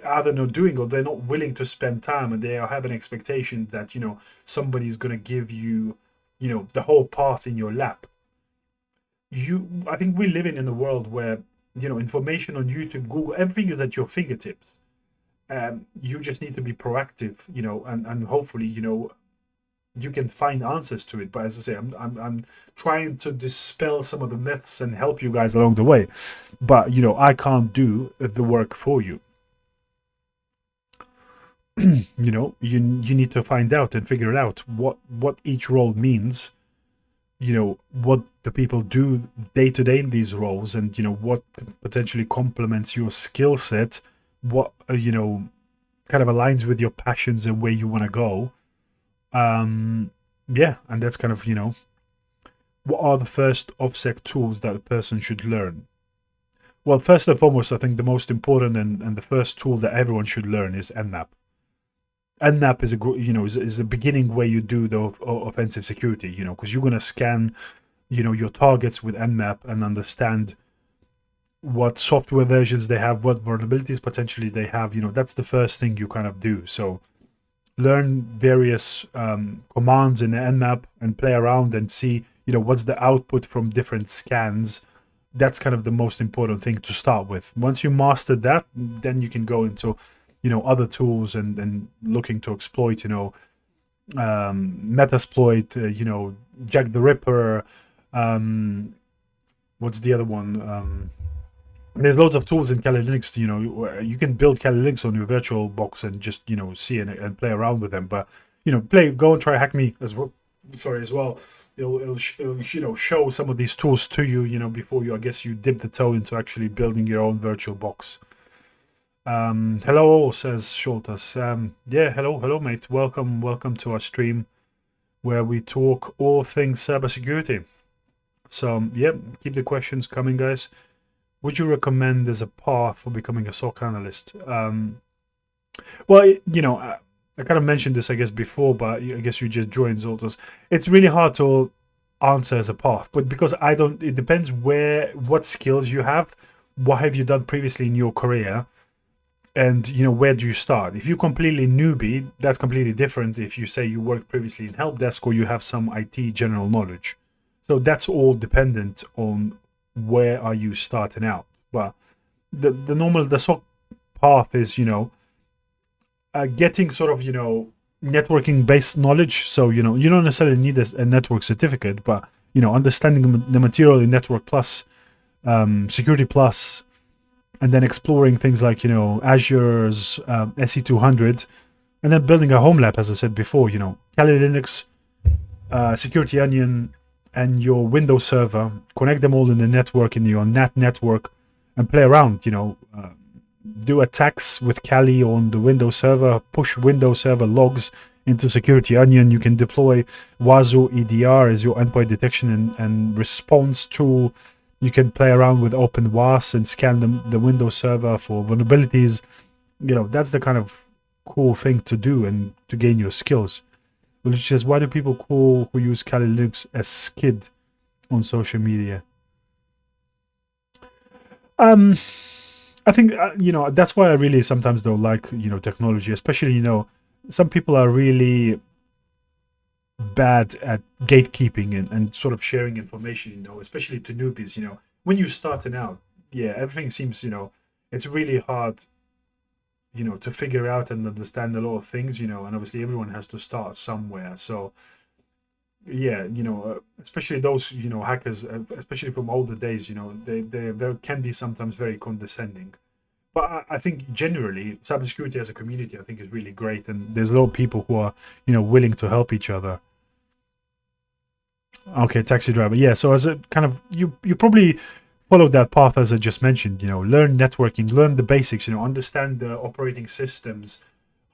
either not doing, or they're not willing to spend time, and they have an expectation that, you know, somebody's going to give you, you know, the whole path in your lap. I think we're living in a world where, you know, information on YouTube, Google, everything is at your fingertips. You just need to be proactive, you know, and hopefully, you know, you can find answers to it. But as I say, I'm trying to dispel some of the myths and help you guys along the way. But, you know, I can't do the work for you. You know, you need to find out and figure it out what each role means, you know, what the people do day to day in these roles, and, you know, what potentially complements your skill set, what, you know, kind of aligns with your passions and where you want to go. Yeah, and that's kind of, you know, what are the first OffSec tools that a person should learn? Well, first and foremost, I think the most important and the first tool that everyone should learn is Nmap. Nmap is is the beginning where you do the offensive security, you know, because you're gonna scan, you know, your targets with Nmap and understand what software versions they have, what vulnerabilities potentially they have. You know, that's the first thing you kind of do. So learn various commands in the Nmap and play around and see, you know, what's the output from different scans. That's kind of the most important thing to start with. Once you master that, then you can go into, you know, other tools and looking to exploit, you know, Metasploit, you know, Jack the Ripper. What's the other one? There's loads of tools in Kali Linux. You know, you can build Kali Linux on your virtual box and just, you know, see and play around with them. But, you know, go and try Hack Me as well. Sorry, as well. It'll you know, show some of these tools to you, you know, before you, I guess, you dip the toe into actually building your own virtual box. Hello, says Schultes. Yeah, hello, mate. Welcome to our stream where we talk all things cybersecurity. So, yeah, keep the questions coming, guys. Would you recommend as a path for becoming a SOC analyst? Well, you know, I kind of mentioned this, I guess, before, but I guess you just joined, Zoltas. It's really hard to answer as a path, but because it depends what skills you have, what have you done previously in your career, and, you know, where do you start? If you're completely newbie, that's completely different. If you say you worked previously in help desk or you have some IT general knowledge. So that's all dependent on where are you starting out. But the SOC path is, you know, getting sort of, you know, networking based knowledge. So, you know, you don't necessarily need a network certificate, but, you know, understanding the material in Network Plus, Security Plus, and then exploring things like, you know, Azure's SE200, and then building a home lab, as I said before, you know, Kali Linux, Security Onion, and your Windows server, connect them all in the network, in your NAT network, and play around, you know, do attacks with Kali on the Windows server, push Windows server logs into Security Onion. You can deploy Wazoo EDR as your endpoint detection and response tool. You can play around with OpenWAS and scan the Windows server for vulnerabilities. You know, that's the kind of cool thing to do and to gain your skills. Which is, why do people who use Kali Linux as skid on social media? I think, you know, that's why I really sometimes don't like, you know, technology, especially, you know, some people are really bad at gatekeeping and sort of sharing information, you know, especially to newbies. You know, when you're starting out, yeah, everything seems, you know, it's really hard, you know, to figure out and understand a lot of things, you know, and obviously everyone has to start somewhere. So, yeah, you know, especially those, you know, hackers, especially from older days, you know, they can be sometimes very condescending. But I think generally, cybersecurity as a community, I think, is really great, and there's a lot of people who are, you know, willing to help each other. Okay, taxi driver. Yeah. So as a kind of you probably followed that path as I just mentioned. Learn networking, learn the basics. Understand the operating systems,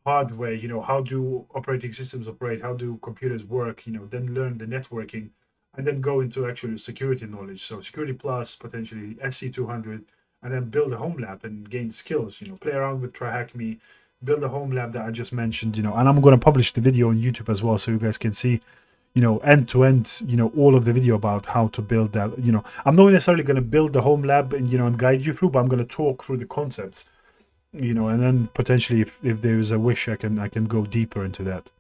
hardware. How do operating systems operate? How do computers work? Then learn the networking, and then go into actual security knowledge. So security plus potentially SC200, and then build a home lab and gain skills. Play around with TryHackMe, build a home lab that I just mentioned. And I'm going to publish the video on YouTube as well, so you guys can see end to end, all of the video about how to build that. I'm not necessarily going to build the home lab and guide you through, but I'm going to talk through the concepts, and then potentially if there is a wish, I can go deeper into that.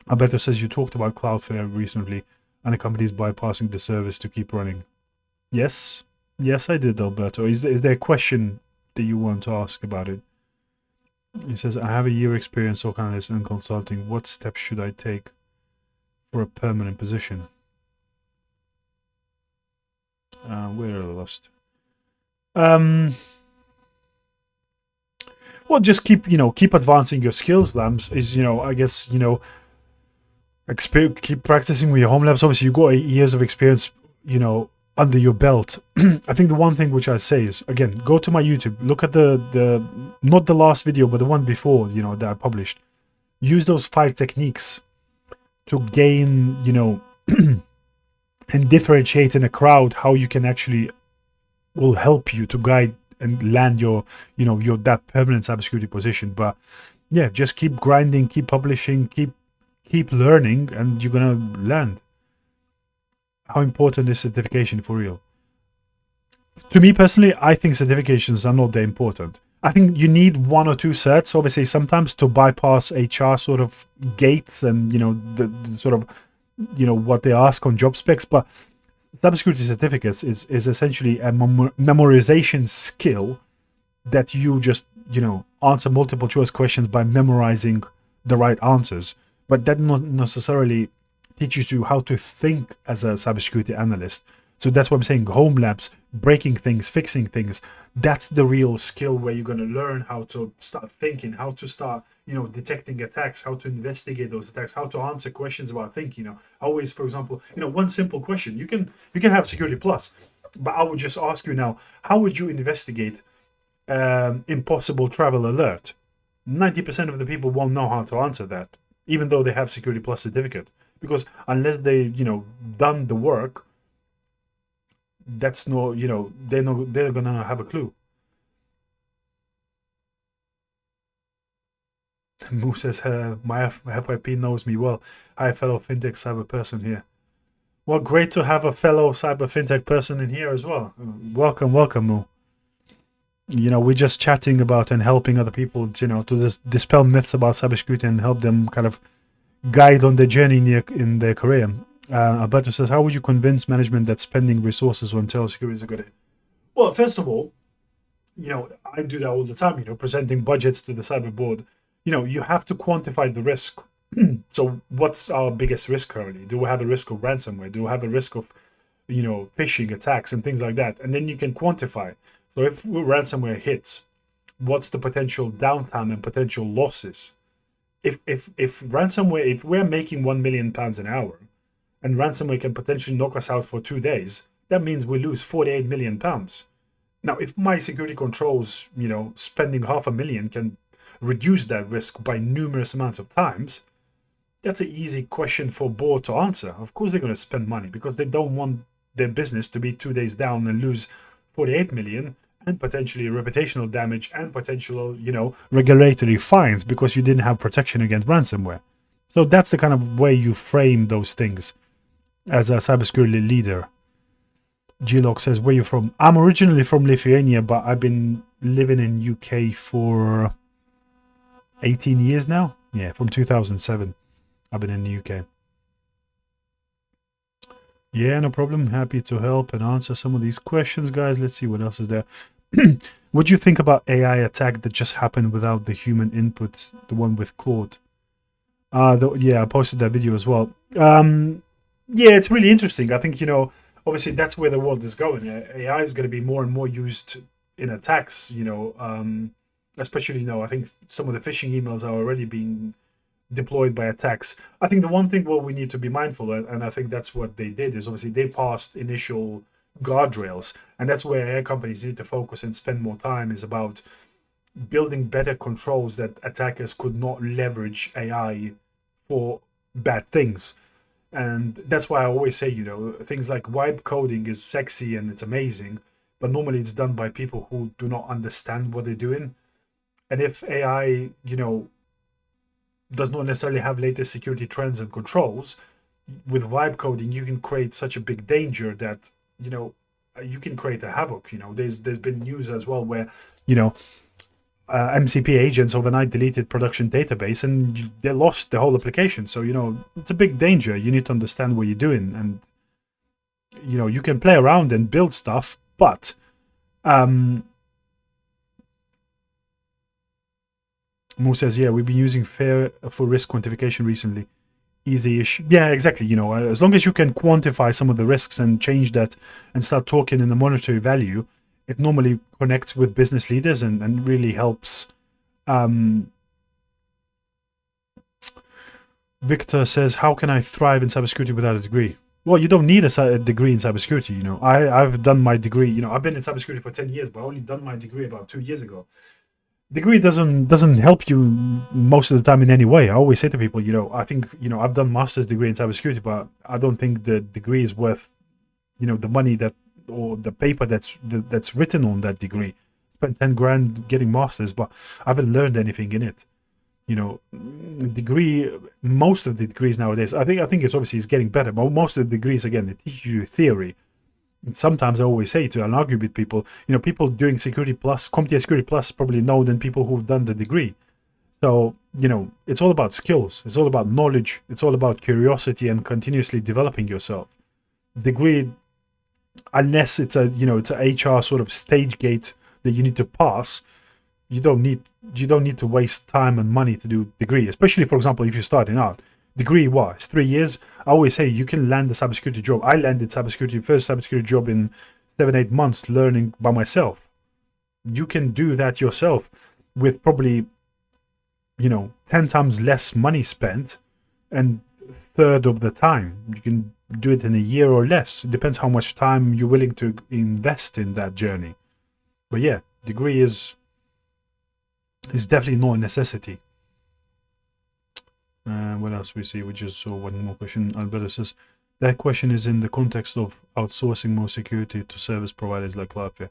Alberto says you talked about Cloudflare recently and the companies bypassing the service to keep running. Yes, I did, Alberto. Is there a question that you want to ask about it? He says, I have a year experience socanalyst and consulting. What steps should I take for a permanent position? We're lost. Well, just keep advancing your skills, Lambs. Is I guess keep practicing with your home labs. Obviously, you got 8 years of experience, under your belt. I think the one thing which I say is, again, go to my YouTube, look at the not the last video, but the one before, that I published. Use those 5 techniques to gain, and differentiate in a crowd how you can actually will help you to guide and land your that permanent cybersecurity position. But yeah, just keep grinding, keep publishing, keep learning, and you're gonna land. How important is certification for real? To me personally, I think certifications are not that important. I think you need 1 or 2 certs, obviously, sometimes to bypass HR sort of gates and the sort of what they ask on job specs. But cybersecurity certificates is essentially a memorization skill that you just answer multiple choice questions by memorizing the right answers. But that not necessarily teaches you how to think as a cybersecurity analyst. So that's what I'm saying. Home labs, breaking things, fixing things. That's the real skill where you're going to learn how to start thinking, how to start, detecting attacks, how to investigate those attacks, how to answer questions about thinking. Always, for example, one simple question. You can have security plus, but I would just ask you now, how would you investigate impossible travel alert? 90% of the people won't know how to answer that, even though they have security plus certificate, because unless they done the work, that's no, they're gonna have a clue. Moo says, my FYP knows me well. Hi, fellow fintech cyber person here. Well, great to have a fellow cyber fintech person in here as well. Welcome, Moo. We're just chatting about and helping other people, to dispel myths about cybersecurity and help them kind of guide on their journey in their career. Alberto says, how would you convince management that spending resources on telesecurity is a good idea? Well, first of all, I do that all the time, presenting budgets to the cyber board. You have to quantify the risk. So what's our biggest risk currently? Do we have a risk of ransomware? Do we have a risk of, phishing attacks and things like that? And then you can quantify. So if ransomware hits, what's the potential downtime and potential losses? If ransomware, if we're making £1 million an hour, and ransomware can potentially knock us out for 2 days, that means we lose £48 million. Now, if my security controls, spending $500,000 can reduce that risk by numerous amounts of times, that's an easy question for board to answer. Of course, they're going to spend money because they don't want their business to be 2 days down and lose 48 million and potentially reputational damage and potential, regulatory fines because you didn't have protection against ransomware. So that's the kind of way you frame those things as a cybersecurity leader. G-Log says, where are you from? I'm originally from Lithuania, but I've been living in UK for 18 years now. Yeah, from 2007. I've been in the UK. Yeah, no problem. Happy to help and answer some of these questions, guys. Let's see what else is there. What do you think about AI attack that just happened without the human input, the one with Claude? Yeah, I posted that video as well. Yeah, it's really interesting. I think, obviously that's where the world is going. AI is going to be more and more used in attacks, especially, I think some of the phishing emails are already being deployed by attacks. I think the one thing what we need to be mindful, and I think that's what they did, is obviously they passed initial guardrails, and that's where AI companies need to focus and spend more time, is about building better controls that attackers could not leverage AI for bad things. And that's why I always say, things like wipe coding is sexy and it's amazing, but normally it's done by people who do not understand what they're doing. And if AI, does not necessarily have latest security trends and controls, with vibe coding, you can create such a big danger that, you can create a havoc. There's been news as well where, MCP agents overnight deleted production database and they lost the whole application. So, it's a big danger. You need to understand what you're doing. And, you can play around and build stuff, but Mo says, yeah, we've been using FAIR for risk quantification recently. Easy-ish. Yeah, exactly. As long as you can quantify some of the risks and change that and start talking in the monetary value, it normally connects with business leaders and really helps. Victor says, how can I thrive in cybersecurity without a degree? Well, you don't need a degree in cybersecurity. I've done my degree. I've been in cybersecurity for 10 years, but I only done my degree about 2 years ago. Degree doesn't help you most of the time in any way. I always say to people, I think, I've done master's degree in cybersecurity, but I don't think the degree is worth, the money that, or the paper that's written on that degree. Spent 10 grand getting masters, but I haven't learned anything in it. Degree, most of the degrees nowadays, I think it's obviously getting better, but most of the degrees, again, they teach you theory. And sometimes I always say to and argue with people, people doing Security Plus, CompTIA Security Plus probably know than people who've done the degree. So, it's all about skills. It's all about knowledge. It's all about curiosity and continuously developing yourself. Degree, unless it's a HR sort of stage gate that you need to pass, you don't need to waste time and money to do degree, especially, for example, if you're starting out. Degree, what? It's 3 years. I always say you can land a cybersecurity job. I landed first cybersecurity job in 7-8 months learning by myself. You can do that yourself with probably, 10 times less money spent and third of the time. You can do it in a year or less. It depends how much time you're willing to invest in that journey. But yeah, degree is definitely not a necessity. What else we see? We just saw one more question. Alberto says, that question is in the context of outsourcing more security to service providers like Cloudflare.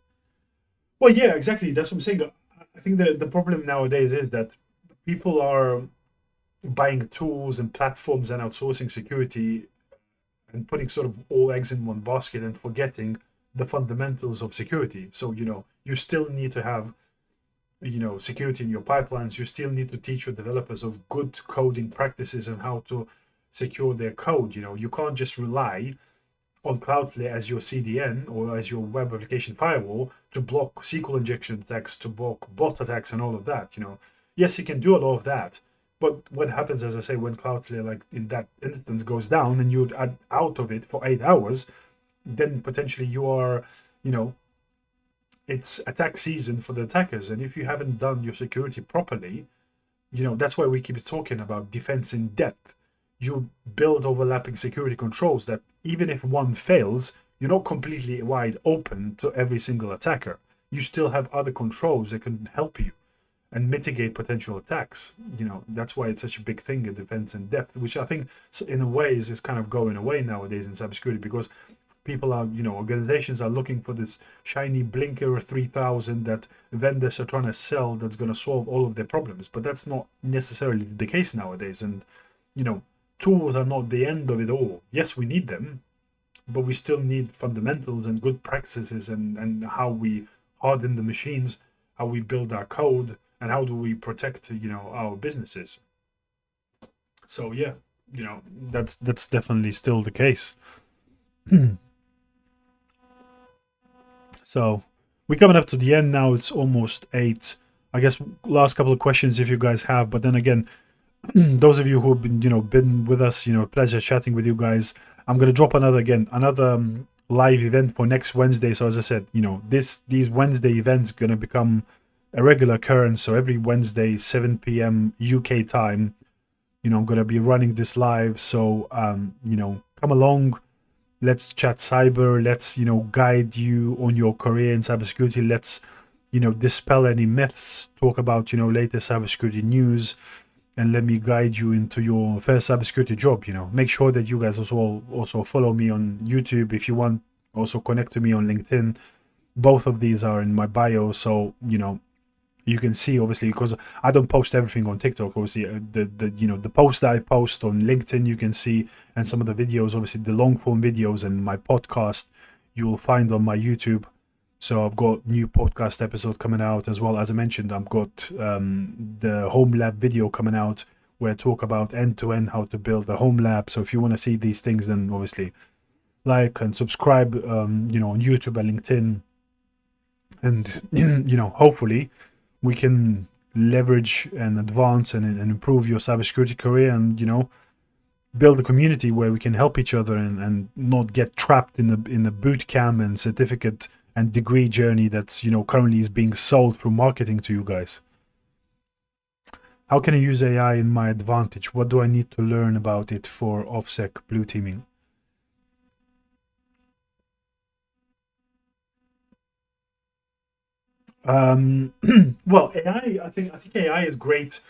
Well, yeah, exactly. That's what I'm saying. I think the problem nowadays is that people are buying tools and platforms and outsourcing security and putting sort of all eggs in one basket and forgetting the fundamentals of security. So, you still need to have security in your pipelines. You still need to teach your developers of good coding practices and how to secure their code. You can't just rely on Cloudflare as your CDN or as your web application firewall to block SQL injection attacks, to block bot attacks and all of that. Yes, you can do a lot of that, but what happens, as I say, when Cloudflare, like in that instance, goes down and you're out of it for 8 hours, then potentially you are, it's attack season for the attackers. And if you haven't done your security properly, that's why we keep talking about defense in depth. You build overlapping security controls that even if one fails, you're not completely wide open to every single attacker. You still have other controls that can help you and mitigate potential attacks. That's why it's such a big thing in defense in depth, which I think in a way is kind of going away nowadays in cybersecurity, because people are, organizations are looking for this shiny blinker 3000 that vendors are trying to sell that's going to solve all of their problems. But that's not necessarily the case nowadays. And, tools are not the end of it all. Yes, we need them, but we still need fundamentals and good practices and how we harden the machines, how we build our code, and how do we protect, our businesses. So, yeah, that's definitely still the case. So we're coming up to the end now. It's almost 8. I guess last couple of questions if you guys have, but then again, those of you who have been, been with us, pleasure chatting with you guys. I'm going to drop another live event for next Wednesday. So as I said, these Wednesday events going to become a regular occurrence. So every Wednesday, 7 p.m. UK time, I'm going to be running this live. So, come along. Let's chat cyber. Let's, guide you on your career in cybersecurity. Let's, dispel any myths, talk about, latest cybersecurity news, and let me guide you into your first cybersecurity job. Make sure that you guys also follow me on YouTube if you want. Also connect to me on LinkedIn. Both of these are in my bio. So, you can see, obviously, because I don't post everything on TikTok. Obviously, the posts that I post on LinkedIn, you can see, and some of the videos, obviously the long form videos and my podcast, you will find on my YouTube. So I've got new podcast episode coming out as well. As I mentioned, I've got the home lab video coming out where I talk about end-to-end how to build a home lab. So if you want to see these things, then obviously like and subscribe, on YouTube and LinkedIn, and hopefully we can leverage and advance and improve your cybersecurity career, and build a community where we can help each other and not get trapped in the boot camp and certificate and degree journey that's currently is being sold through marketing to you guys. How can I use AI in my advantage? What do I need to learn about it for OffSec blue teaming? Well, AI, I think AI is great.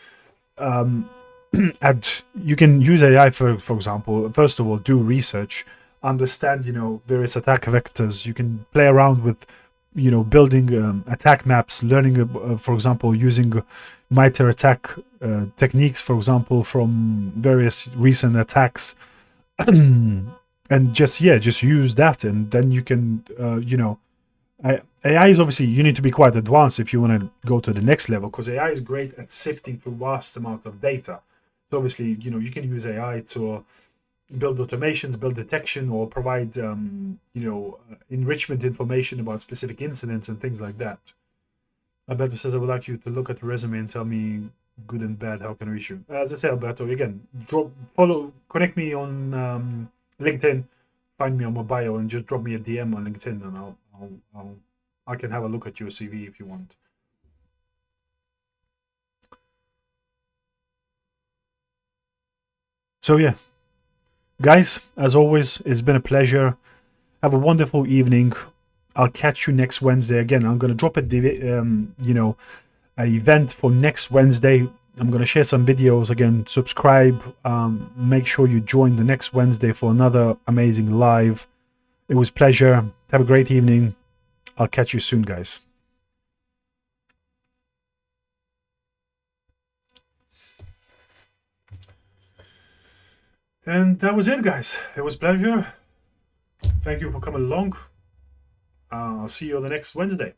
And you can use AI for example, first of all, do research, understand, various attack vectors. You can play around with, building attack maps, learning, for example, using MITRE attack techniques, for example, from various recent attacks, and just use that, and then you can, AI is obviously, you need to be quite advanced if you want to go to the next level, because AI is great at sifting through vast amount of data. So obviously, you can use AI to build automations, build detection, or provide, enrichment information about specific incidents and things like that. Alberto says, I would like you to look at the resume and tell me good and bad, how can I reach you? As I say, Alberto, again, connect me on LinkedIn, find me on my bio, and just drop me a DM on LinkedIn, and I can have a look at your CV if you want. So yeah, guys, as always, it's been a pleasure. Have a wonderful evening. I'll catch you next Wednesday. Again, I'm going to drop an event for next Wednesday. I'm going to share some videos. Again, subscribe. Make sure you join the next Wednesday for another amazing live. It was a pleasure. Have a great evening. I'll catch you soon, guys. And that was it, guys. It was a pleasure. Thank you for coming along. I'll see you on the next Wednesday.